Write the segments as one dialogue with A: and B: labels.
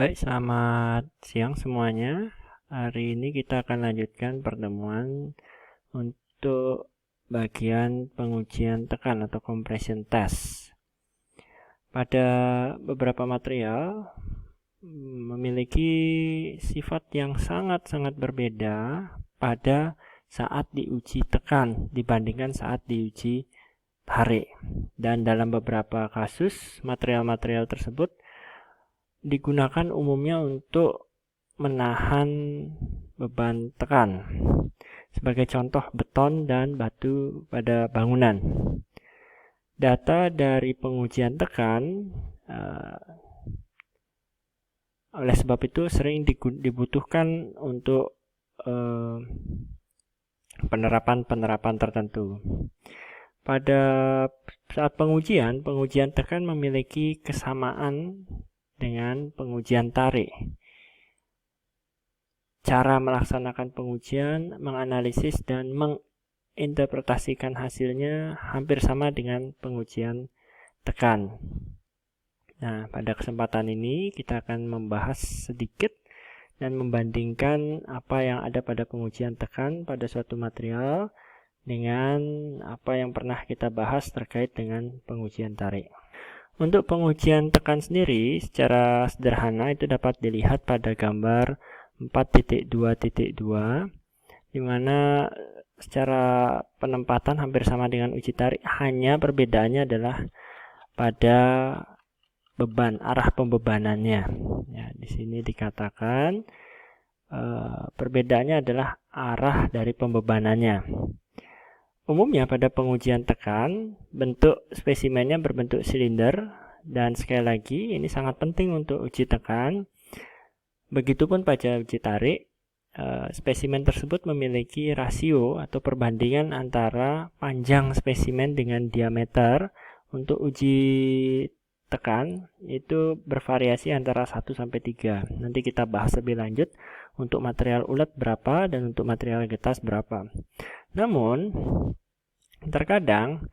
A: Baik, selamat siang semuanya. Hari ini kita akan lanjutkan pertemuan untuk bagian pengujian tekan atau compression test. Pada beberapa material memiliki sifat yang sangat-sangat berbeda pada saat diuji tekan dibandingkan saat diuji tarik. Dan dalam beberapa kasus, material-material tersebut digunakan umumnya untuk menahan beban tekan. Sebagai contoh, beton dan batu pada bangunan. Data dari pengujian tekan oleh sebab itu sering dibutuhkan untuk penerapan-penerapan tertentu. Pada saat pengujian tekan memiliki kesamaan dengan pengujian tarik. Cara melaksanakan pengujian, menganalisis, dan menginterpretasikan hasilnya hampir sama dengan pengujian tekan. Nah, pada kesempatan ini kita akan membahas sedikit dan membandingkan apa yang ada pada pengujian tekan pada suatu material dengan apa yang pernah kita bahas terkait dengan pengujian tarik. Untuk pengujian tekan sendiri secara sederhana itu dapat dilihat pada gambar 4.2.2 di mana secara penempatan hampir sama dengan uji tarik, hanya perbedaannya adalah pada beban, arah pembebanannya. Ya, di sini dikatakan perbedaannya adalah arah dari pembebanannya. Umumnya pada pengujian tekan, bentuk spesimennya berbentuk silinder, dan sekali lagi ini sangat penting untuk uji tekan. Begitupun pada uji tarik, spesimen tersebut memiliki rasio atau perbandingan antara panjang spesimen dengan diameter. Untuk uji tekan itu bervariasi antara 1 sampai 3. Nanti kita bahas lebih lanjut untuk material ulet berapa dan untuk material getas berapa. Namun, terkadang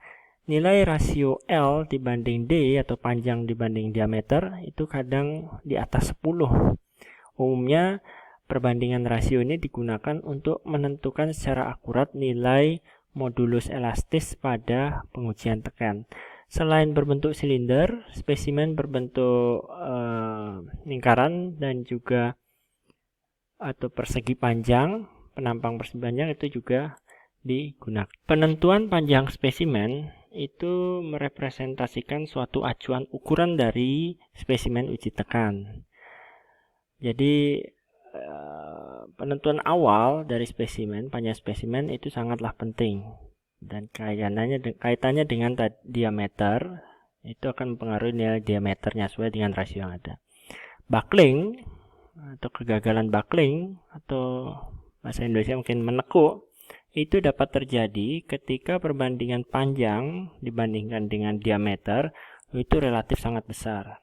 A: nilai rasio L dibanding D atau panjang dibanding diameter itu kadang di atas 10. Umumnya perbandingan rasio ini digunakan untuk menentukan secara akurat nilai modulus elastis pada pengujian tekan. Selain berbentuk silinder, spesimen berbentuk lingkaran dan juga atau persegi panjang, penampang persegi panjang itu juga digunakan. Penentuan panjang spesimen itu merepresentasikan suatu acuan ukuran dari spesimen uji tekan. Jadi penentuan awal dari spesimen, panjang spesimen itu sangatlah penting, dan kaitannya dengan diameter itu akan mempengaruhi nilai diameternya sesuai dengan rasio yang ada. Buckling atau kegagalan buckling atau bahasa Indonesia mungkin menekuk itu dapat terjadi ketika perbandingan panjang dibandingkan dengan diameter itu relatif sangat besar.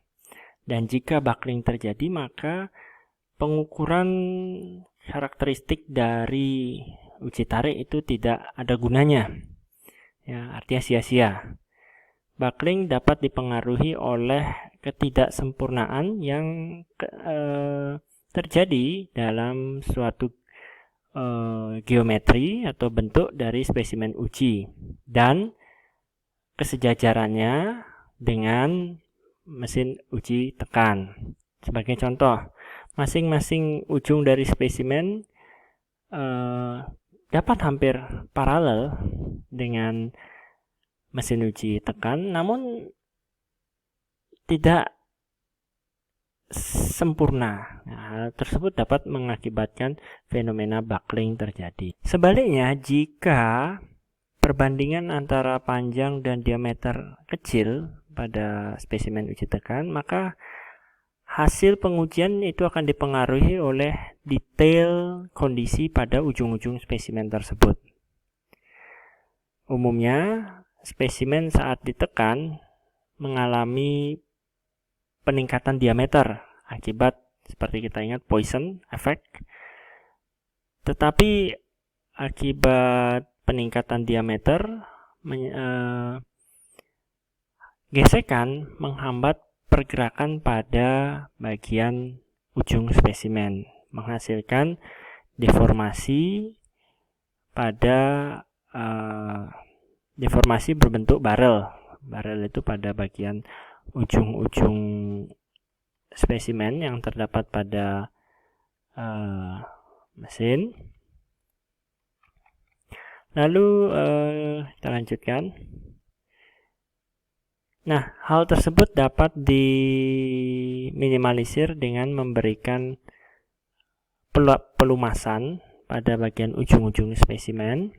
A: Dan jika buckling terjadi, maka pengukuran karakteristik dari uji tarik itu tidak ada gunanya. Ya, artinya sia-sia. Buckling dapat dipengaruhi oleh ketidaksempurnaan yang terjadi dalam suatu geometri atau bentuk dari spesimen uji dan kesejajarannya dengan mesin uji tekan. Sebagai contoh, masing-masing ujung dari spesimen dapat hampir paralel dengan mesin uji tekan, namun tidak sempurna. Hal tersebut dapat mengakibatkan fenomena buckling terjadi. Sebaliknya, jika perbandingan antara panjang dan diameter kecil pada spesimen uji tekan, maka hasil pengujian itu akan dipengaruhi oleh detail kondisi pada ujung-ujung spesimen tersebut. Umumnya, spesimen saat ditekan mengalami peningkatan diameter akibat seperti kita ingat Poisson effect. Tetapi akibat peningkatan diameter gesekan menghambat pergerakan pada bagian ujung spesimen, menghasilkan deformasi pada deformasi berbentuk barel. Barel itu pada bagian ujung-ujung spesimen yang terdapat pada mesin. Lalu kita lanjutkan. Nah, hal tersebut dapat diminimalisir dengan memberikan pelumasan pada bagian ujung-ujung spesimen.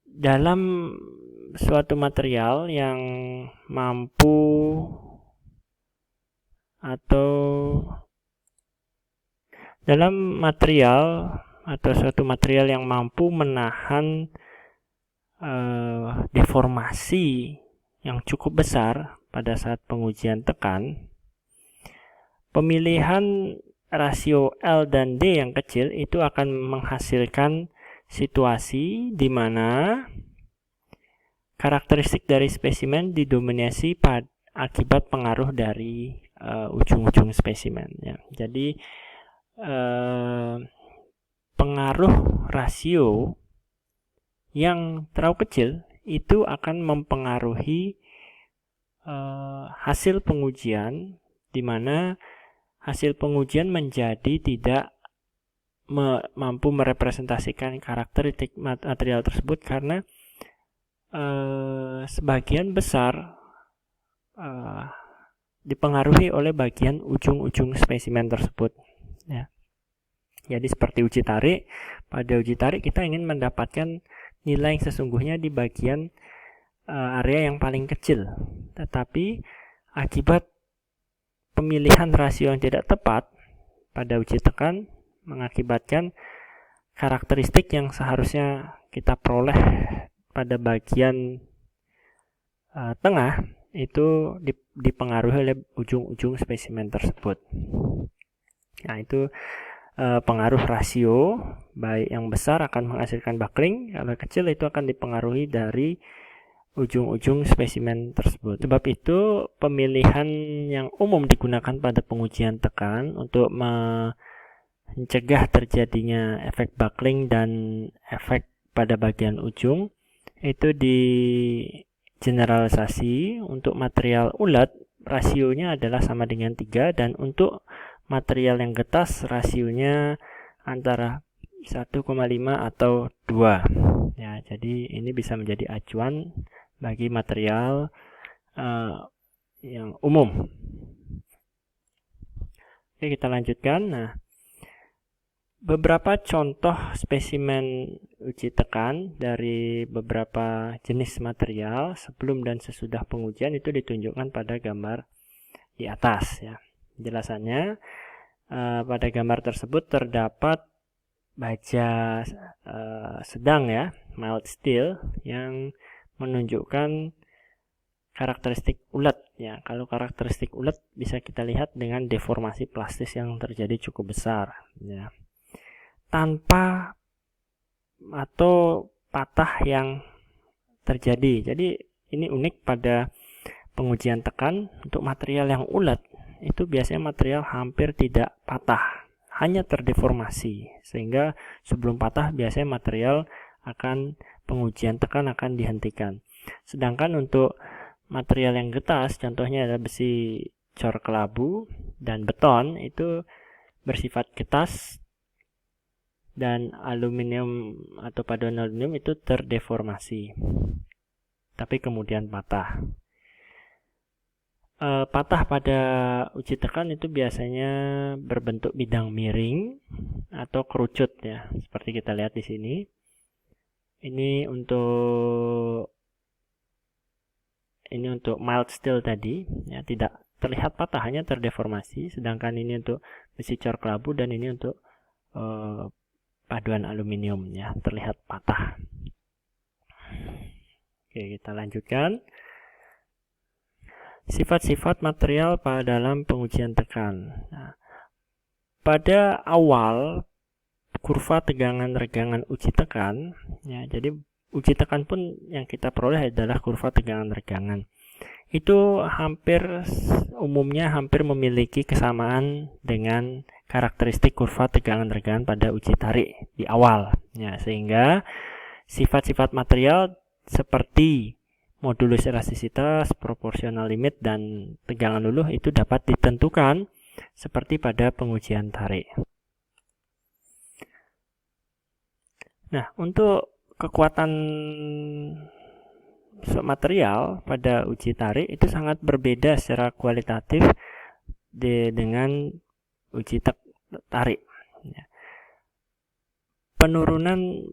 A: Dalam suatu material yang mampu atau dalam material atau suatu material yang mampu menahan deformasi yang cukup besar pada saat pengujian tekan, pemilihan rasio L dan D yang kecil itu akan menghasilkan situasi di mana karakteristik dari spesimen didominasi akibat pengaruh dari ujung-ujung spesimen. Ya. Jadi pengaruh rasio yang terlalu kecil itu akan mempengaruhi hasil pengujian, di mana hasil pengujian menjadi tidak mampu merepresentasikan karakteristik material tersebut karena sebagian besar dipengaruhi oleh bagian ujung-ujung spesimen tersebut. Ya. Jadi seperti uji tarik, pada uji tarik kita ingin mendapatkan nilai yang sesungguhnya di bagian area yang paling kecil. Tetapi akibat pemilihan rasio yang tidak tepat pada uji tekan mengakibatkan karakteristik yang seharusnya kita peroleh pada bagian tengah itu dipengaruhi oleh ujung-ujung spesimen tersebut. Nah, itu pengaruh rasio, baik yang besar akan menghasilkan buckling, kalau kecil itu akan dipengaruhi dari ujung-ujung spesimen tersebut. Sebab itu pemilihan yang umum digunakan pada pengujian tekan untuk mencegah terjadinya efek buckling dan efek pada bagian ujung itu digeneralisasi. Untuk material ulet rasionya adalah sama dengan 3, dan untuk material yang getas rasionya antara 1,5 atau 2. Ya, jadi ini bisa menjadi acuan bagi material yang umum. Oke, kita lanjutkan. Nah, beberapa contoh spesimen uji tekan dari beberapa jenis material sebelum dan sesudah pengujian itu ditunjukkan pada gambar di atas, ya. Penjelasannya, pada gambar tersebut terdapat baja sedang, ya, mild steel, yang menunjukkan karakteristik ulet, ya. Kalau karakteristik ulet bisa kita lihat dengan deformasi plastis yang terjadi cukup besar, ya, tanpa atau patah yang terjadi. Jadi ini unik pada pengujian tekan. Untuk material yang ulet itu biasanya material hampir tidak patah, hanya terdeformasi, sehingga sebelum patah biasanya material pengujian tekan akan dihentikan. Sedangkan untuk material yang getas, contohnya adalah besi cor kelabu dan beton, itu bersifat getas, dan aluminium atau paduan aluminium itu terdeformasi, tapi kemudian patah. Patah pada uji tekan itu biasanya berbentuk bidang miring atau kerucut, ya, seperti kita lihat di sini. Ini untuk mild steel tadi, ya, tidak terlihat patah, hanya terdeformasi. Sedangkan ini untuk besi cor kelabu dan ini untuk paduan aluminium, ya, terlihat patah. Oke, kita lanjutkan. Sifat-sifat material dalam pengujian tekan. Nah, pada awal kurva tegangan-regangan uji tekan, ya, jadi uji tekan pun yang kita peroleh adalah kurva tegangan-regangan. itu umumnya hampir memiliki kesamaan dengan karakteristik kurva tegangan-regangan pada uji tarik di awal. Ya, sehingga sifat-sifat material seperti modulus elastisitas, proporsional limit, dan tegangan luluh itu dapat ditentukan seperti pada pengujian tarik. Nah, untuk kekuatan material pada uji tarik itu sangat berbeda secara kualitatif dengan uji tarik. Penurunan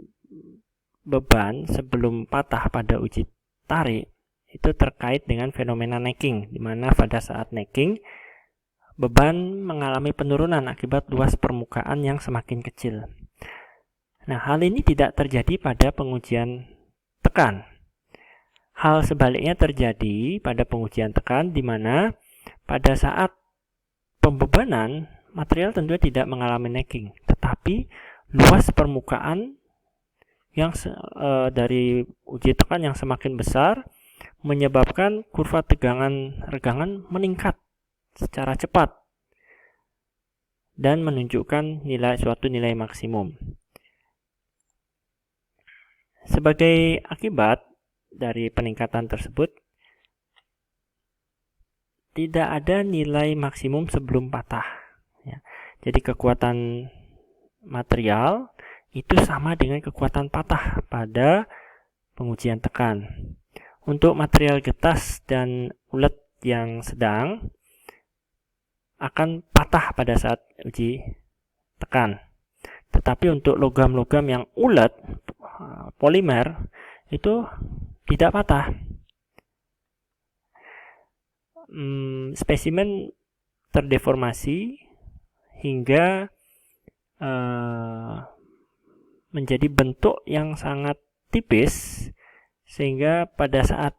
A: beban sebelum patah pada uji tarik itu terkait dengan fenomena necking, di mana pada saat necking beban mengalami penurunan akibat luas permukaan yang semakin kecil. Nah, hal ini tidak terjadi pada pengujian tekan. Hal sebaliknya terjadi pada pengujian tekan, di mana pada saat pembebanan material tentunya tidak mengalami necking, tetapi luas permukaan yang dari uji tekan yang semakin besar menyebabkan kurva tegangan-regangan meningkat secara cepat dan menunjukkan suatu nilai maksimum. Sebagai akibat dari peningkatan tersebut, tidak ada nilai maksimum sebelum patah. Ya. Jadi kekuatan material itu sama dengan kekuatan patah pada pengujian tekan. Untuk material getas dan ulet yang sedang akan patah pada saat uji tekan. Tetapi untuk logam-logam yang ulet, polimer, itu tidak patah. Spesimen terdeformasi hingga menjadi bentuk yang sangat tipis, sehingga pada saat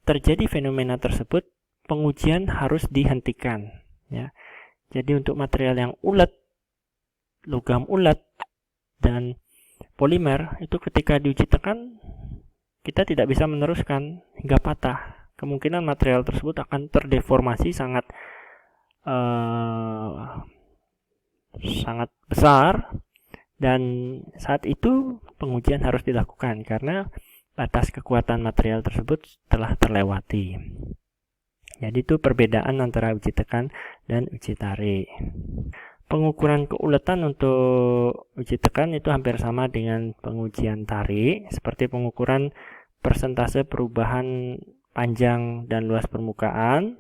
A: terjadi fenomena tersebut pengujian harus dihentikan. Ya. Jadi untuk material yang ulet, logam ulet, dan polimer itu ketika diuji tekan kita tidak bisa meneruskan hingga patah. Kemungkinan material tersebut akan terdeformasi sangat besar, dan saat itu pengujian harus dilakukan karena batas kekuatan material tersebut telah terlewati. Jadi itu perbedaan antara uji tekan dan uji tarik. Pengukuran keuletan untuk uji tekan itu hampir sama dengan pengujian tarik, seperti pengukuran persentase perubahan panjang dan luas permukaan,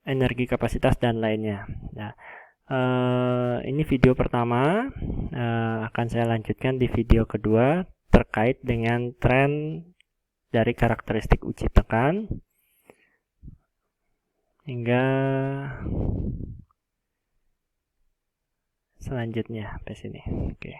A: energi kapasitas, dan lainnya. Nah, ini video pertama, akan saya lanjutkan di video kedua terkait dengan tren dari karakteristik uji tekan hingga selanjutnya sampai sini. Oke.